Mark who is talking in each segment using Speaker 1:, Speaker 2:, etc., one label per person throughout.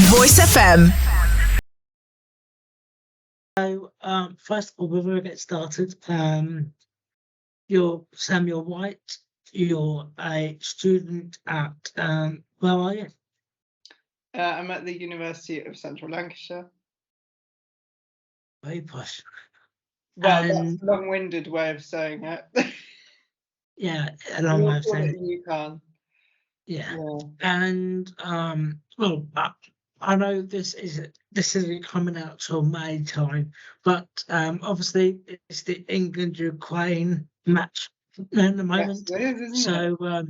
Speaker 1: Voice FM.
Speaker 2: So, first of all, before we get started, you're Samuel White. You're a student at where are you?
Speaker 3: I'm at the University of Central Lancashire.
Speaker 2: Very posh.
Speaker 3: Well,
Speaker 2: And-
Speaker 3: that's a long-winded way of saying it.
Speaker 2: Yeah, a long way of saying it.
Speaker 3: You can.
Speaker 2: Yeah.
Speaker 3: Yeah.
Speaker 2: And well, I know this isn't coming out till May time, but obviously it's the England-Ukraine match at the moment.
Speaker 3: Yes, it is, isn't it?
Speaker 2: So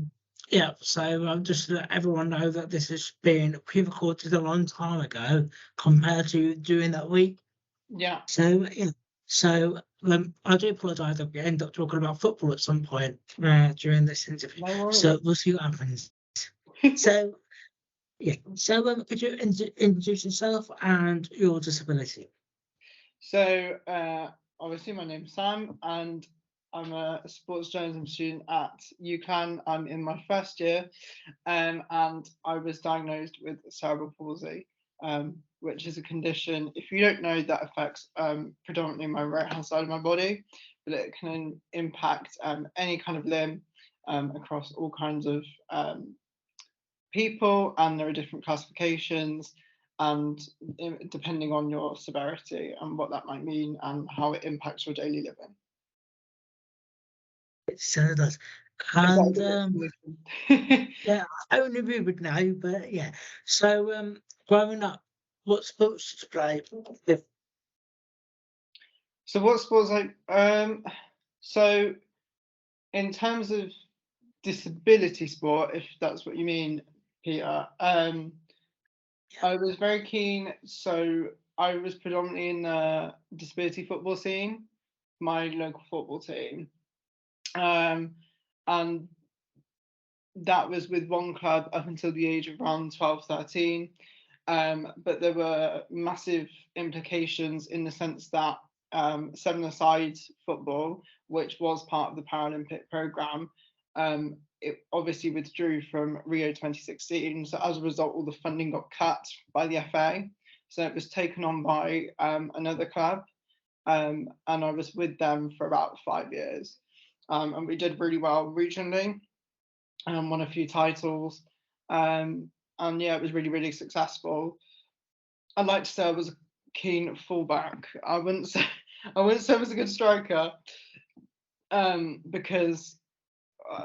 Speaker 2: yeah, so just to let everyone know that this has been pre-recorded a long time ago compared to during that week.
Speaker 3: Yeah.
Speaker 2: So yeah, so I do apologise if we end up talking about football at some point during this interview.
Speaker 3: No worries.
Speaker 2: So we'll see what happens. So yeah, so could you introduce yourself and your disability?
Speaker 3: So obviously my name's Sam and I'm a sports journalism student at UCLan. I'm in my first year and I was diagnosed with cerebral palsy, which is a condition, if you don't know, that affects predominantly my right hand side of my body, but it can impact any kind of limb across all kinds of people, and there are different classifications and depending on your severity and what that might mean and how it impacts your daily living.
Speaker 2: It so does.
Speaker 3: Is that
Speaker 2: And
Speaker 3: a good definition?
Speaker 2: yeah, only we would know, but yeah. So growing up, what sports did you play?
Speaker 3: So what sports so in terms of disability sport, if that's what you mean, Peter, I was very keen. So I was predominantly in the disability football scene, my local football team, and that was with one club up until the age of around 12, 13. But there were massive implications in the sense that seven-a-side football, which was part of the Paralympic programme, it obviously withdrew from Rio 2016. So as a result, all the funding got cut by the FA. So it was taken on by another club, and I was with them for about 5 years. And we did really well regionally, won a few titles, and yeah, it was really, really successful. I'd like to say I was a keen fullback. I wouldn't say I was a good striker, because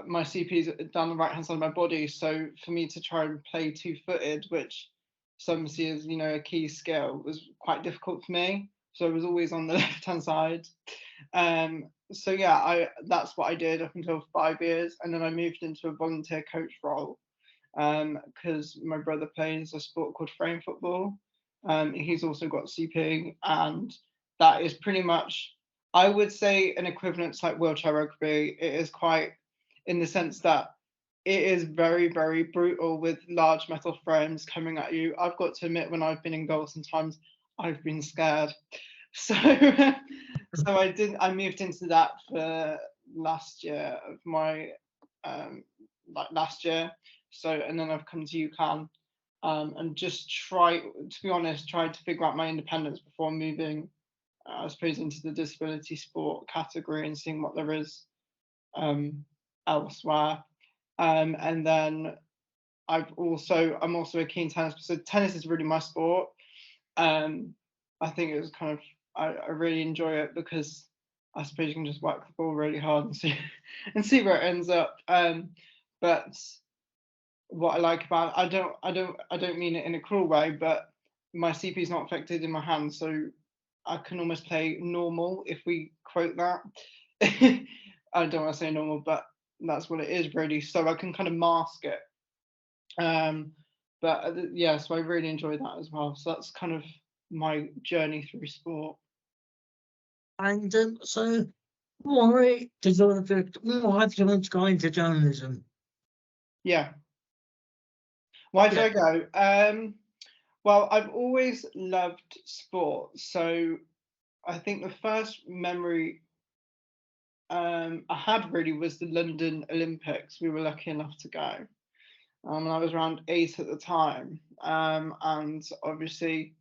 Speaker 3: my CP is down the right hand side of my body. So for me to try and play two-footed, which some see as, you know, a key skill, was quite difficult for me. So I was always on the left hand side. So yeah, that's what I did up until 5 years, and then I moved into a volunteer coach role because my brother plays a sport called frame football. He's also got CP, and that is pretty much, I would say, an equivalent to like wheelchair rugby. It is quite, in the sense that it is very, very brutal with large metal frames coming at you. I've got to admit, when I've been in goal, sometimes I've been scared. So so I moved into that for last year of my last year. So, and then I've come to UCAN and just tried to figure out my independence before moving, I suppose, into the disability sport category and seeing what there is elsewhere. And then I'm also a keen tennis. So tennis is really my sport. I think it was kind of, I really enjoy it because I suppose you can just whack the ball really hard and see where it ends up. But what I like about it, I don't mean it in a cruel way, but my CP is not affected in my hand, so I can almost play normal, if we quote that. I don't want to say normal, but that's what it is really. So I can kind of mask it. But yeah, so I really enjoy that as well. So that's kind of my journey through sport.
Speaker 2: And so why did you want to go into journalism?
Speaker 3: Yeah. Why did I go? Well, I've always loved sport. So I think the first memory I had really was the London Olympics. We were lucky enough to go. and I was around 8 at the time. And obviously,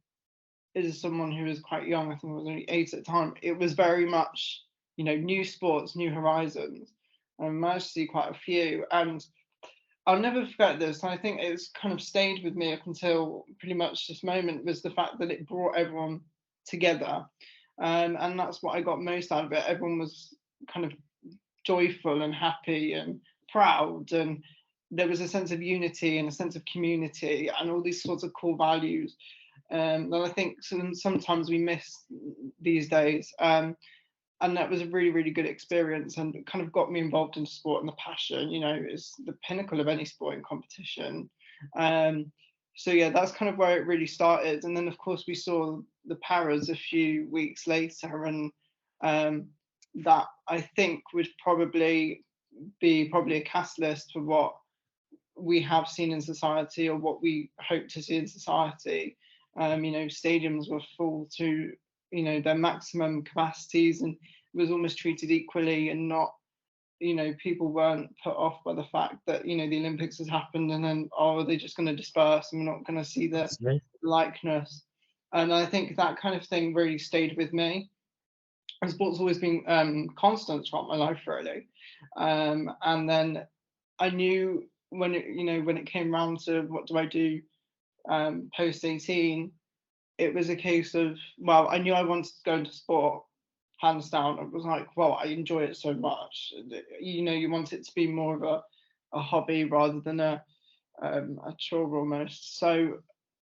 Speaker 3: as someone who was quite young, I think I was only 8 at the time, it was very much, new sports, new horizons. I managed to see quite a few, and I'll never forget this. And I think it's kind of stayed with me up until pretty much this moment, was the fact that it brought everyone together. And that's what I got most out of it. Everyone was kind of joyful and happy and proud, and there was a sense of unity and a sense of community and all these sorts of core values that I think sometimes we miss these days. And that was a really, really good experience, and it kind of got me involved in sport, and the passion, is the pinnacle of any sporting competition. So yeah, that's kind of where it really started. And then of course we saw the Paras a few weeks later, and that I think would probably be a catalyst for what we have seen in society, or what we hope to see in society. Stadiums were full to their maximum capacities, and it was almost treated equally, and not, people weren't put off by the fact that the Olympics has happened, and then, oh, they're just going to disperse and we're not going to see the likeness. And I think that kind of thing really stayed with me. And sport's always been constant throughout my life, really. And then I knew when it came around to what do I do post 18, it was a case of, well, I knew I wanted to go into sport, hands down. It was like, well, I enjoy it so much. You want it to be more of a hobby rather than a chore almost. So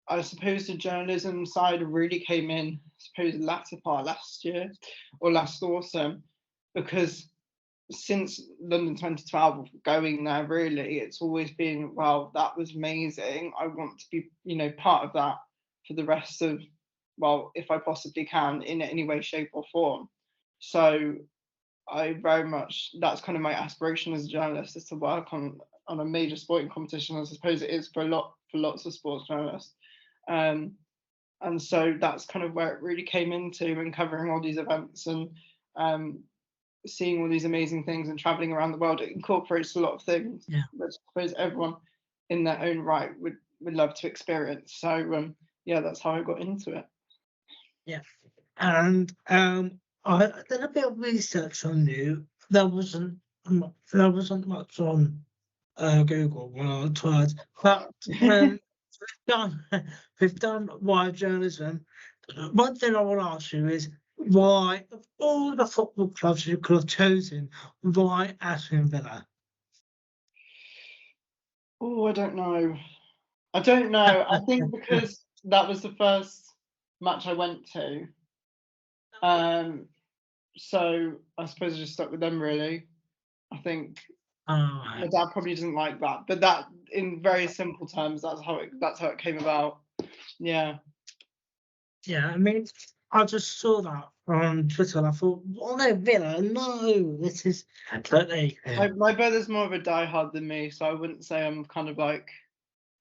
Speaker 3: I suppose the journalism side really came in, I suppose, latter part last year or last autumn, because since London 2012 going there, really, it's always been, well, that was amazing. I want to be, part of that for the rest of, well, if I possibly can, in any way, shape, or form. So I very much, that's kind of my aspiration as a journalist, is to work on a major sporting competition. I suppose it is for lots of sports journalists. And so that's kind of where it really came into, and covering all these events, and seeing all these amazing things, and traveling around the world. It incorporates a lot of things that I suppose everyone in their own right would love to experience. So yeah, that's how I got into it.
Speaker 2: Yeah. And I did a bit of research on you. There wasn't much on Google when I tried, but done we've done wide journalism. One thing I want to ask you is, why, of all the football clubs you could have chosen, why Aston Villa?
Speaker 3: Oh, I don't know. I think because that was the first match I went to. So I suppose I just stuck with them, really. I think my dad probably doesn't like that, but that, in very simple terms, that's how it came about. Yeah.
Speaker 2: Yeah, I mean, I just saw that on Twitter and I thought, why Villa? No, this is totally.
Speaker 3: My brother's more of a diehard than me, so I wouldn't say I'm kind of like.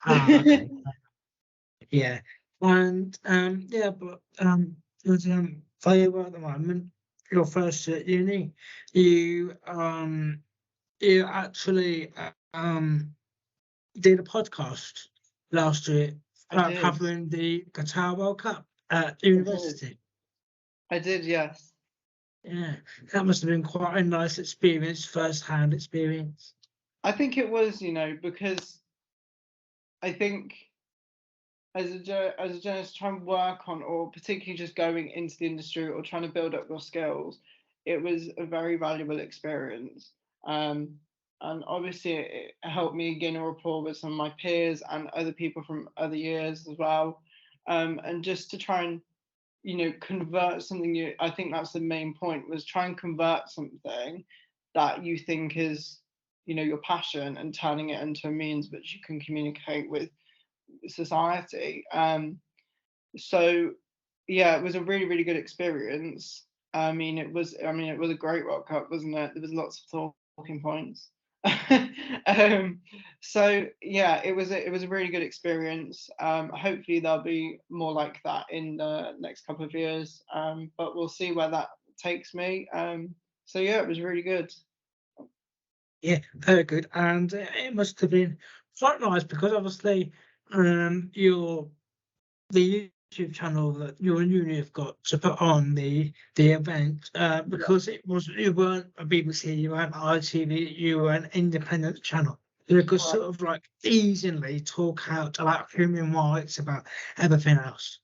Speaker 2: Okay. Yeah, and yeah, but so you were at the moment, your first year at uni, you you actually did a podcast last year
Speaker 3: I did.
Speaker 2: covering the Qatar World Cup at university.
Speaker 3: I did, yes.
Speaker 2: Yeah, that must have been quite a nice experience, first-hand experience.
Speaker 3: I think it was, because I think as a journalist trying to work on, or particularly just going into the industry or trying to build up your skills, it was a very valuable experience. And obviously it helped me gain a rapport with some of my peers and other people from other years as well. And just to try and, convert something new. I think that's the main point, was try and convert something that you think is, your passion, and turning it into a means which you can communicate with society. So yeah, it was a really, really good experience. It was a great World Cup, wasn't it? There was lots of talking points. So yeah, it was a really good experience. Hopefully there'll be more like that in the next couple of years. But we'll see where that takes me. So yeah, it was really good.
Speaker 2: Yeah, very good. And it must have been quite nice because obviously your the YouTube channel that you and Uni have got to put on the event, because you weren't a BBC, you weren't ITV, you were an independent channel. You could
Speaker 3: Right.
Speaker 2: sort of like easily talk out about human rights, about everything else.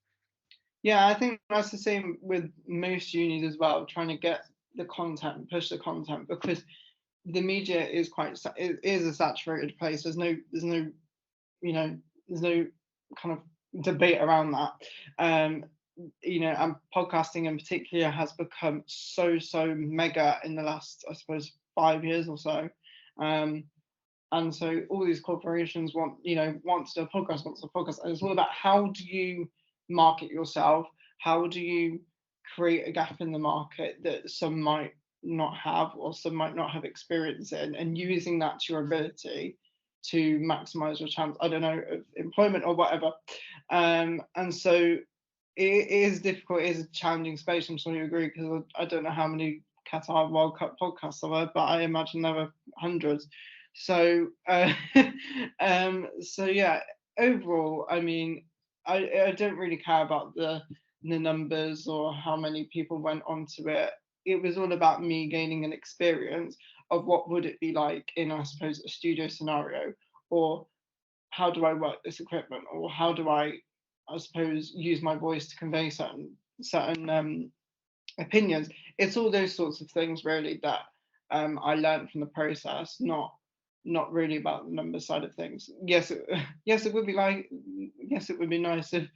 Speaker 3: Yeah, I think that's the same with most unis as well, trying to get the content, push the content, because the media is it is a saturated place. There's no kind of debate around that. And podcasting in particular has become so mega in the last, I suppose, 5 years or so. And so all these corporations want to do a podcast, and it's all about how do you market yourself? How do you create a gap in the market that some might not have or some might not have experience in, and using that to your ability to maximize your chance, I don't know, of employment or whatever. And so it is difficult, it is a challenging space. I'm sure you agree, because I don't know how many Qatar World Cup podcasts there were, but I imagine there were hundreds. So, so yeah, overall, I mean, I don't really care about the numbers or how many people went onto it. It was all about me gaining an experience of what would it be like in, I suppose, a studio scenario, or how do I work this equipment, or how do I suppose, use my voice to convey certain opinions. It's all those sorts of things really that I learned from the process, not really about the number side of things. Yes, it would be nice if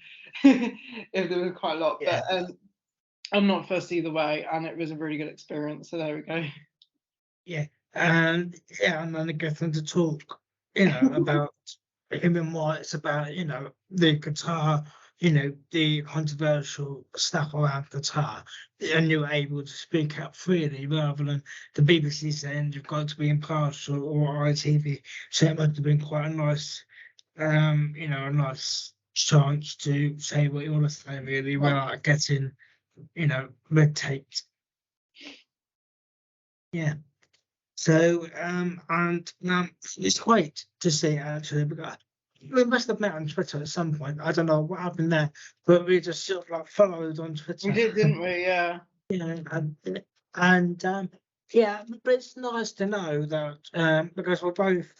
Speaker 3: if there was quite a lot,
Speaker 2: Yeah.
Speaker 3: but I'm not fussed either way, and it was a really good experience. So there we go.
Speaker 2: Yeah, and yeah, and then it gets them to talk, about human rights, about the guitar, the controversial stuff around guitar, and you're able to speak up freely rather than the BBC saying you've got to be impartial, or ITV. So it must have been quite a nice, a nice chance to say what you want to say, really, without getting, red taped. Yeah. So, and it's great to see actually, because we must have met on Twitter at some point. I don't know what happened there, but we just sort of like followed on
Speaker 3: We
Speaker 2: Twitter.
Speaker 3: did, didn't we? Yeah.
Speaker 2: And yeah, but it's nice to know that because we're both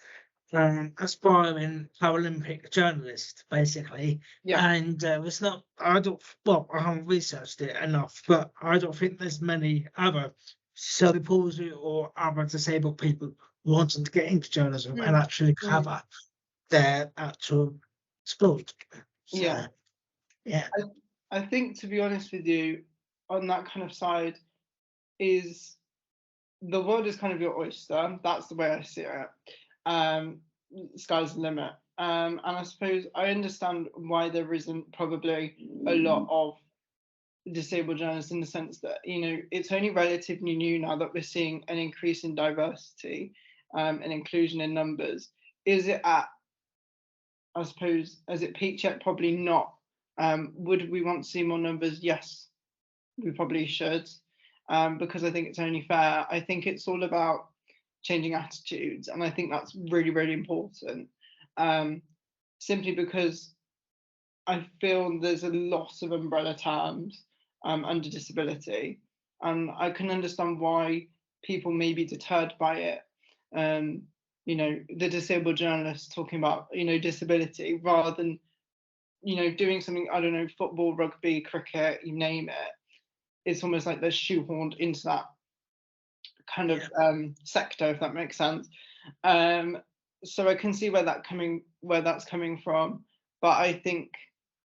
Speaker 2: aspiring Paralympic journalists, basically,
Speaker 3: Yeah.
Speaker 2: and it's not. I don't. Well, I haven't researched it enough, but I don't think there's many other cerebral palsy or other disabled people wanting to get into journalism and actually cover their actual sport.
Speaker 3: Yeah.
Speaker 2: So, yeah.
Speaker 3: I think, to be honest with you, on that kind of side, is the world is kind of your oyster. That's the way I see it. Sky's the limit. And I suppose I understand why there isn't probably a lot of disabled journalists, in the sense that it's only relatively new now that we're seeing an increase in diversity and inclusion in numbers. Is it at, I suppose, has it peaked yet? Probably not. Would we want to see more numbers? Yes, we probably should, because I think it's only fair. I think it's all about changing attitudes, and I think that's really, really important. Simply because I feel there's a lot of umbrella terms under disability, and I can understand why people may be deterred by it. The disabled journalists talking about disability, rather than doing something, I don't know, football, rugby, cricket, you name it. It's almost like they're shoehorned into that kind of sector, if that makes sense. So I can see where that's coming from, but I think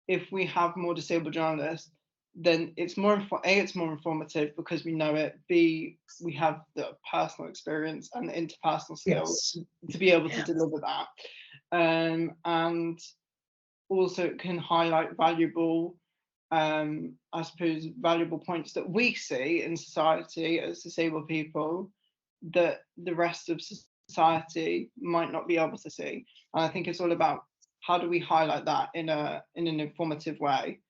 Speaker 3: if we have more disabled journalists, then it's more informative because we know it. B, we have the personal experience and the interpersonal skills to be able to deliver that, and also it can highlight valuable, I suppose, valuable points that we see in society as disabled people that the rest of society might not be able to see. And I think it's all about how do we highlight that in an informative way,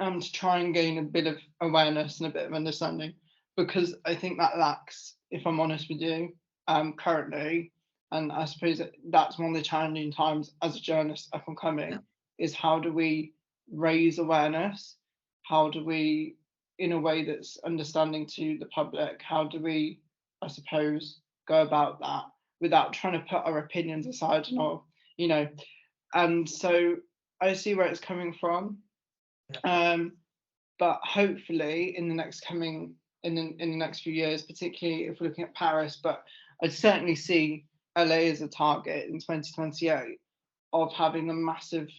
Speaker 3: and to try and gain a bit of awareness and a bit of understanding, because I think that lacks, if I'm honest with you, currently. And I suppose that's one of the challenging times as a journalist up and coming, is how do we raise awareness? How do we, in a way that's understanding to the public, how do we, I suppose, go about that without trying to put our opinions aside and all, you know? And so I see where it's coming from. But hopefully in the next few years, particularly if we're looking at Paris, but I'd certainly see LA as a target in 2028 of having a massive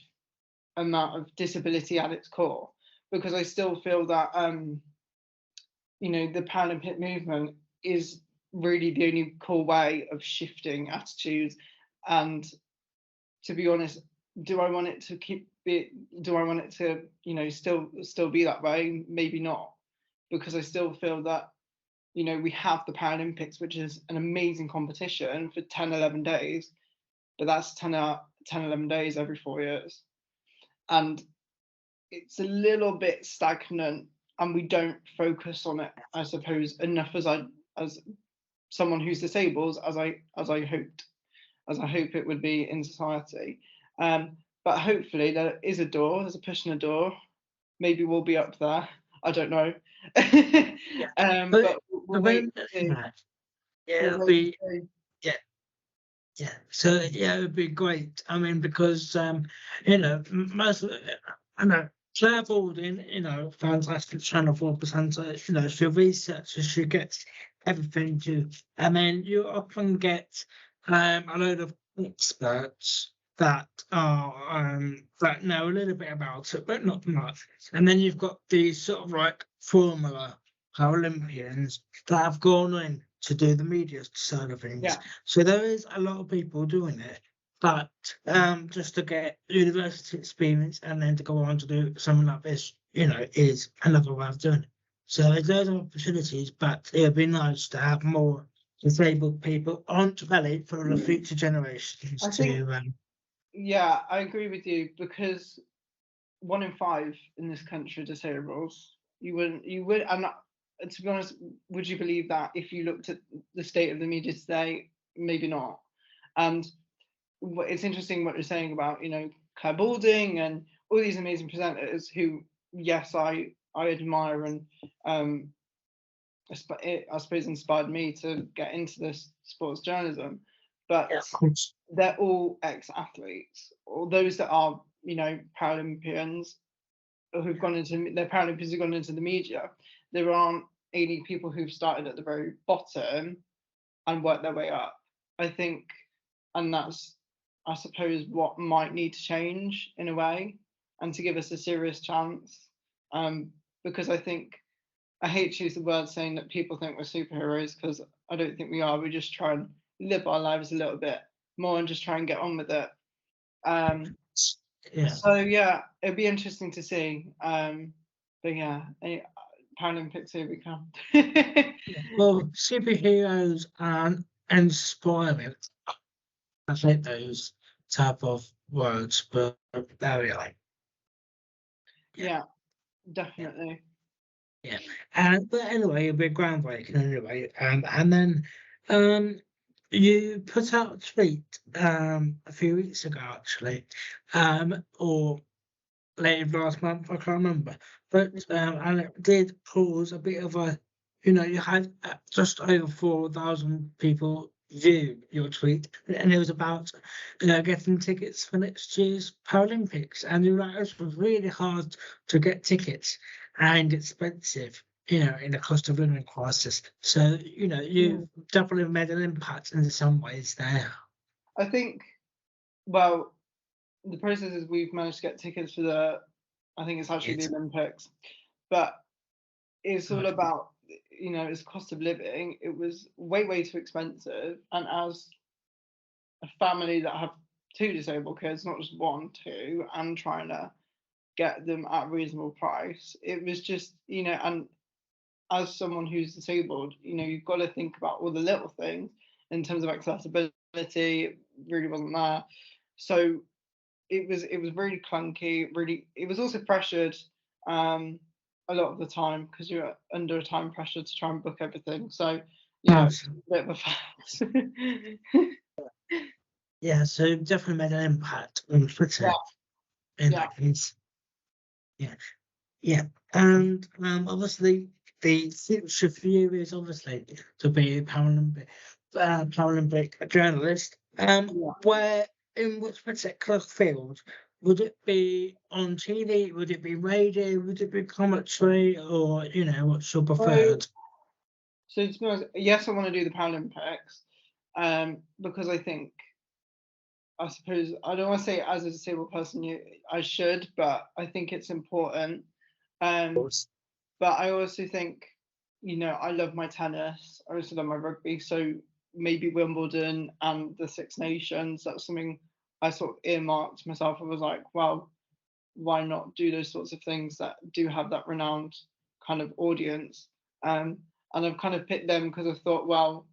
Speaker 3: amount of disability at its core, because I still feel that the Paralympic movement is really the only cool way of shifting attitudes. And to be honest, do I want it to still be that way? Maybe not, because I still feel that we have the Paralympics, which is an amazing competition for 10-11 days, but that's 10-11 days every 4 years, and it's a little bit stagnant, and we don't focus on it, I suppose, enough as someone who's disabled as I hope it would be in society. But hopefully there's a push in a door. Maybe we'll be up there. I don't know. But we'll wait and see.
Speaker 2: It'll be, So it would be great. I mean, because most I know Clairboarding, fantastic channel 4%. She researches, she gets everything and then you often get a load of experts that are that know a little bit about it, but not much. And then you've got these sort of like formula Paralympians that have gone in to do the media side of things. So there is a lot of people doing it, but just to get university experience and then to go on to do something like this, is another way of doing it. So there's loads of opportunities, but it would be nice to have more disabled people on telly for the future generations
Speaker 3: Yeah, I agree with you, because 1 in 5 in this country are disabled. You would, and to be honest, would you believe that if you looked at the state of the media today? Maybe not. And it's interesting what you're saying about, Claire Balding and all these amazing presenters who, yes, I admire, and I suppose inspired me to get into this sports journalism. But they're all ex-athletes, or those that are, Paralympians who've gone into the media. There aren't any people who've started at the very bottom and worked their way up, I think. And that's, I suppose, what might need to change in a way, and to give us a serious chance. Because I think, I hate to use the word saying that people think we're superheroes, because I don't think we are. We just try and live our lives a little bit more and just try and get on with it. So it'd be interesting to see. But Paralympics, here we come.
Speaker 2: Well, superheroes are inspiring. I think those type of words, but there we are.
Speaker 3: Yeah, definitely.
Speaker 2: Yeah, but anyway, it'll be groundbreaking anyway. And then you put out a tweet a few weeks ago, actually, or late last month, I can't remember, but and it did cause a bit of a, you had just over 4,000 people view your tweet, and it was about getting tickets for next year's Paralympics, and you were like, it was really hard to get tickets and expensive, in the cost of living crisis. So you definitely made an impact in some ways there.
Speaker 3: I think, well, the process is we've managed to get tickets for I think it's actually the Olympics, but it's all about, it's cost of living. It was way too expensive, and as a family that have 2 disabled kids, not just 1, 2, and trying to get them at a reasonable price, it was just, and as someone who's disabled, you've got to think about all the little things in terms of accessibility. It really wasn't there, so it was really clunky. It was also pressured a lot of the time, because you're under a time pressure to try and book everything. So a bit of a fact.
Speaker 2: Yeah, so definitely made an impact on
Speaker 3: Yeah,
Speaker 2: Twitter in
Speaker 3: yeah.
Speaker 2: that case. Yeah, yeah. And obviously the future for you is obviously to be a Paralympic journalist.
Speaker 3: Yeah.
Speaker 2: Where in which particular field? Would it be on TV? Would it be radio? Would it be commentary? Or, what's your
Speaker 3: So,
Speaker 2: preferred?
Speaker 3: so to be honest, yes, I want to do the Paralympics, because I suppose I don't want to say as a disabled person, I should, but I think it's important. Um,
Speaker 2: Course.
Speaker 3: but I also think, I love my tennis. I also love my rugby. So maybe Wimbledon and the Six Nations. That's something I sort of earmarked myself. I was like, well, why not do those sorts of things that do have that renowned kind of audience? And I've kind of picked them because I thought, well,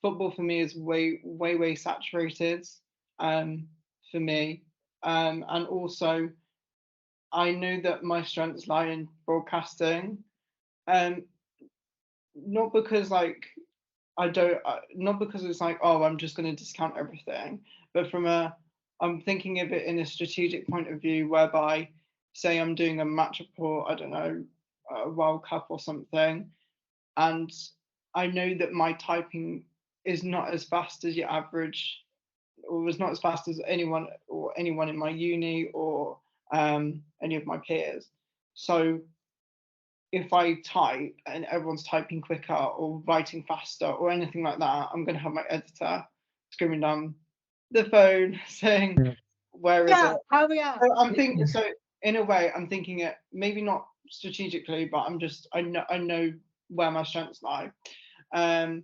Speaker 3: football for me is way, way, way saturated, um, for me. And also, I know that my strengths lie in broadcasting. Um, not because like I don't, not because it's like, oh, I'm just going to discount everything, but I'm thinking of it in a strategic point of view, whereby, say, I'm doing a match report, I don't know, a World Cup or something, and I know that my typing is not as fast as your average, or was not as fast as anyone in my uni or any of my peers. So if I type and everyone's typing quicker or writing faster or anything like that, I'm going to have my editor screaming down the phone saying,
Speaker 2: Yeah.
Speaker 3: "Where is it?"
Speaker 2: Yeah, hurry up.
Speaker 3: So I'm thinking. So in a way, I'm thinking it maybe not strategically, but I know where my strengths lie. Um,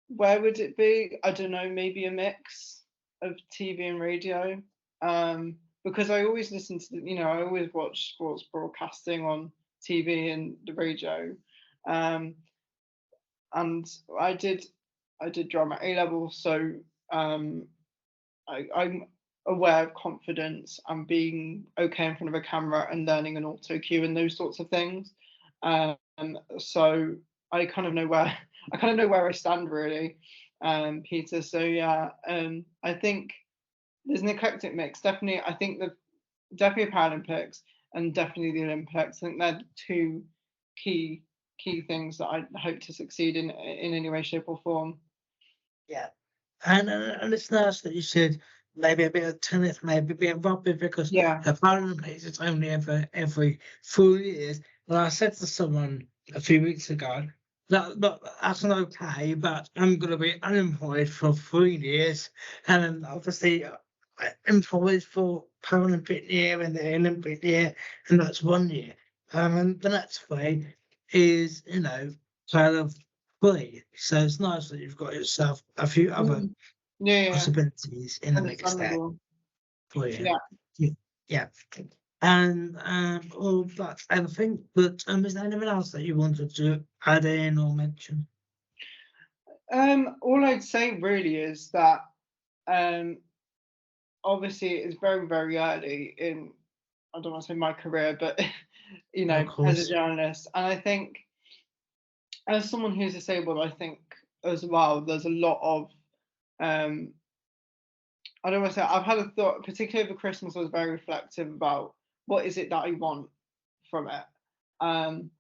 Speaker 3: where would it be? I don't know. Maybe a mix of TV and radio. Because I always listen to I always watch sports broadcasting on TV and the radio. Um, and I did drama A level, so um, I'm aware of confidence and being okay in front of a camera and learning an auto cue and those sorts of things. Um, so I kind of know where I kind of know where I stand really, Peter. So yeah, I think there's an eclectic mix. Definitely, I think the definitely Paralympics and definitely the Olympics. I think they're two key key things that I hope to succeed in any way, shape, or form.
Speaker 2: Yeah. And it's nice that you said maybe a bit of tennis, maybe a bit of rugby, because
Speaker 3: Yeah,
Speaker 2: the Paralympics is only every 4 years. And I said to someone a few weeks ago that look, that's not okay, but I'm going to be unemployed for 3 years, and then obviously employed for Paralympic year and the Olympic year, and that's 1 year. And the next three is kind of free. So it's nice that you've got yourself a few other
Speaker 3: mm, yeah, yeah,
Speaker 2: possibilities in the mix there
Speaker 3: understandable.
Speaker 2: for you.
Speaker 3: Yeah.
Speaker 2: Yeah. Yeah. And all that's everything. But is there anything else that you wanted to add in or mention?
Speaker 3: All I'd say really is that um, obviously it's very, very early in, I don't want to say my career, but
Speaker 2: Yeah, of
Speaker 3: as a
Speaker 2: course.
Speaker 3: journalist. And I think as someone who's disabled, I think as well, there's a lot of, um, I don't want to say, I've had a thought, particularly over Christmas, I was very reflective about what is it that I want from it. Um,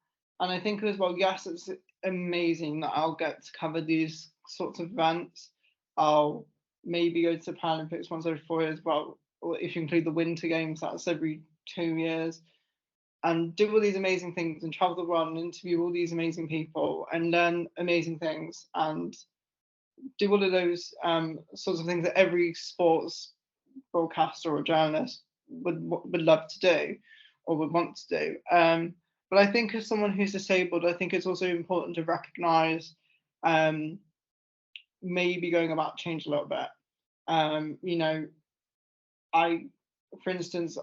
Speaker 3: and I think as well, yes, it's amazing that I'll get to cover these sorts of events. I'll maybe go to the Paralympics once every 4 years, well, or if you include the Winter Games, that's every 2 years, and do all these amazing things and travel the world and interview all these amazing people and learn amazing things and do all of those sorts of things that every sports broadcaster or journalist would love to do or would want to do. But I think as someone who's disabled, I think it's also important to recognise um, maybe going about change a little bit. You know, I, for instance,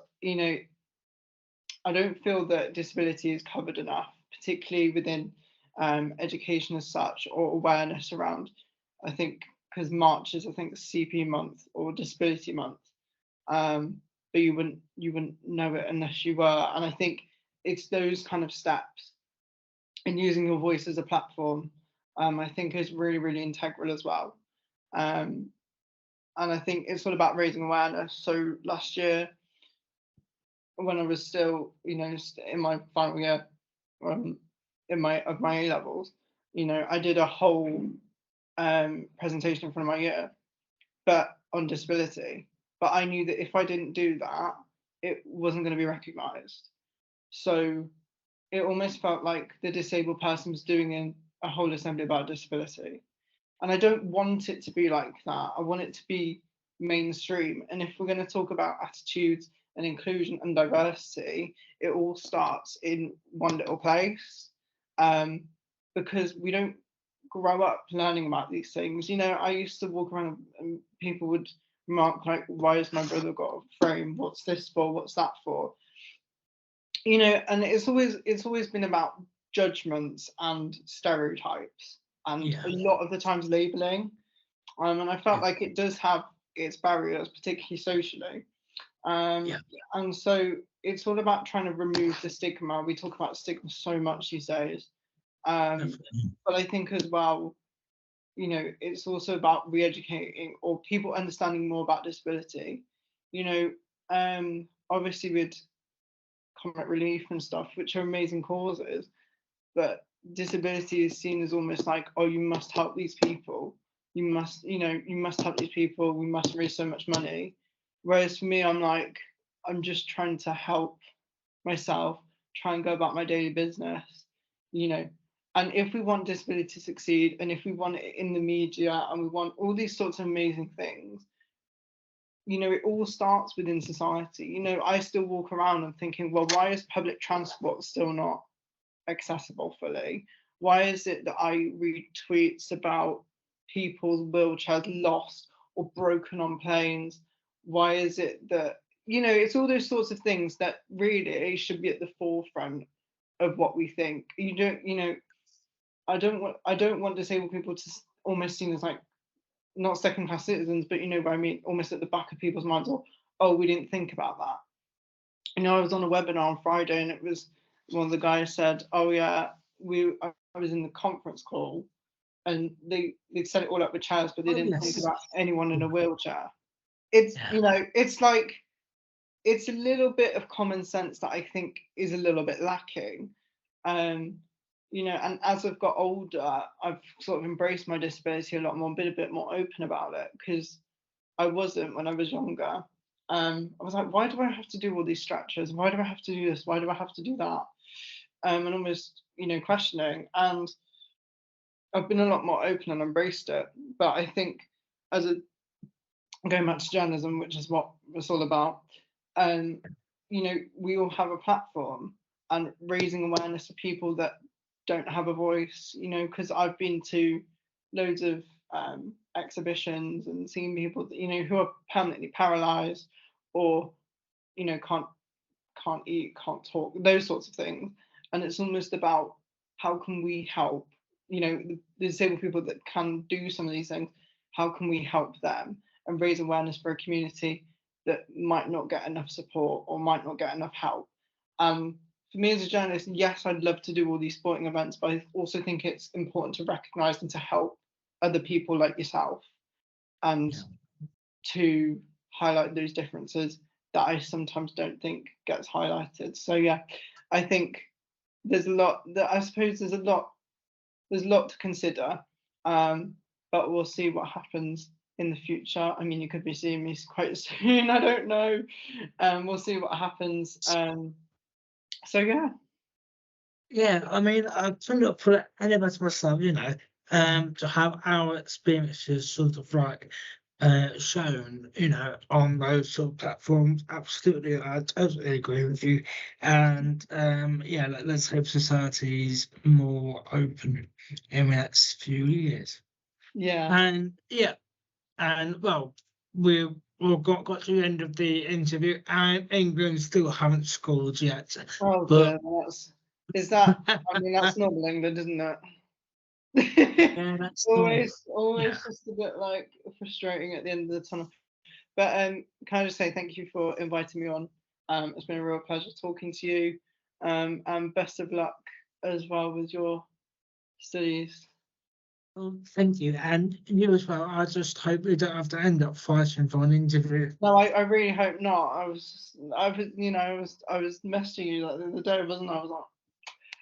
Speaker 3: I don't feel that disability is covered enough, particularly within education as such or awareness around. I think because March is, I think, CP month or disability month, but you wouldn't know it unless you were. And I think it's those kind of steps and using your voice as a platform. I think is really really integral as well. Um, And I think it's all about raising awareness. So last year, when I was still, in my final year, um, of my A levels, I did a whole presentation in front of my year, but on disability. But I knew that if I didn't do that, it wasn't going to be recognised. So it almost felt like the disabled person was doing a whole assembly about disability. And I don't want it to be like that. I want it to be mainstream. And if we're going to talk about attitudes and inclusion and diversity, it all starts in one little place. Because we don't grow up learning about these things. I used to walk around and people would remark like, why has my brother got a frame? What's this for? What's that for? And it's always been about judgments and stereotypes, and
Speaker 2: Yeah.
Speaker 3: a lot of the times labeling. And I felt
Speaker 2: Yeah.
Speaker 3: like it does have its barriers, particularly socially.
Speaker 2: Yeah.
Speaker 3: And so it's all about trying to remove the stigma. We talk about stigma so much these days.
Speaker 2: Definitely.
Speaker 3: But I think as well, it's also about re-educating or people understanding more about disability. Obviously with comic relief and stuff, which are amazing causes, but disability is seen as almost like, oh, you must help these people. You must help these people. We must raise so much money. Whereas for me, I'm like, I'm just trying to help myself, try and go about my daily business, you know. And if we want disability to succeed, and if we want it in the media, and we want all these sorts of amazing things, it all starts within society. I still walk around and thinking, well, why is public transport still not accessible fully? Why is it that I read tweets about people's wheelchairs lost or broken on planes? Why is it that, it's all those sorts of things that really should be at the forefront of what we think. You don't, I don't want disabled people to almost seen as like not second class citizens, but you know what I mean, almost at the back of people's minds, or oh, we didn't think about that. I was on a webinar on Friday, and it was one of the guys said, "Oh yeah, I was in the conference call, and they set it all up with chairs, but they
Speaker 2: Oh,
Speaker 3: didn't think
Speaker 2: yes.
Speaker 3: about anyone in a wheelchair." It's
Speaker 2: Yeah.
Speaker 3: it's like it's a little bit of common sense that I think is a little bit lacking. Um, and as I've got older, I've sort of embraced my disability a lot more, been a bit more open about it, because I wasn't when I was younger. I was like, why do I have to do all these stretches? Why do I have to do this? Why do I have to do that? And almost, questioning. And I've been a lot more open and embraced it. But I think as a going back to journalism, which is what it's all about, um, we all have a platform, and raising awareness for people that don't have a voice, because I've been to loads of exhibitions and seen people that, who are permanently paralyzed, or, can't eat, can't talk, those sorts of things. And it's almost about how can we help, the disabled people that can do some of these things, how can we help them and raise awareness for a community that might not get enough support or might not get enough help. For me as a journalist, yes, I'd love to do all these sporting events, but I also think it's important to recognise and to help other people like yourself, and
Speaker 2: Yeah.
Speaker 3: to highlight those differences that I sometimes don't think gets highlighted. So yeah, I think there's a lot that I suppose there's a lot to consider. But we'll see what happens in the future. I mean, you could be seeing me quite soon. I don't know. We'll see what happens. So yeah.
Speaker 2: Yeah, I mean, I try not to put any of us myself, to have our experiences sort of like shown, on those sort of platforms. Absolutely, I totally agree with you. And yeah, let's hope society's more open in the next few years.
Speaker 3: Yeah.
Speaker 2: And yeah, and well, we've got to the end of the interview, and England still haven't scored yet.
Speaker 3: Oh
Speaker 2: But
Speaker 3: dear. Is that? I mean, that's normal England, isn't it?
Speaker 2: yeah, that's normal. Yeah.
Speaker 3: always just a bit like frustrating at the end of the tunnel. But can I just say thank you for inviting me on? It's been a real pleasure talking to you. And best of luck as well with your studies.
Speaker 2: Well, thank you, and you as well. I just hope we don't have to end up fighting for an interview.
Speaker 3: No, I really hope not. I was messaging you like the other day, wasn't I? I was like,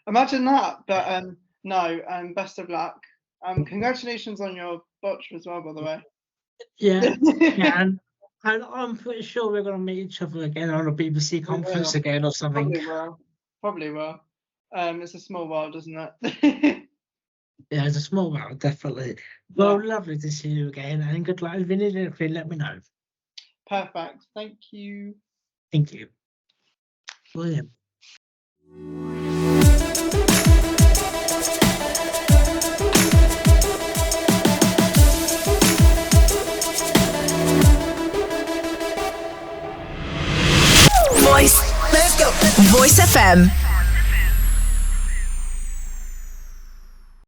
Speaker 3: imagine that. But no, best of luck. Congratulations on your botch as well, by the way.
Speaker 2: Yeah, yeah, and I'm pretty sure we're going to meet each other again on a BBC conference again or something.
Speaker 3: Probably will. It's a small world, isn't it?
Speaker 2: Yeah, it's a small world, definitely. Well, lovely to see you again, and good luck. If you need anything, let me know.
Speaker 3: Perfect. Thank you.
Speaker 2: Thank you. Brilliant.
Speaker 1: Voice. Let's go. Voice FM.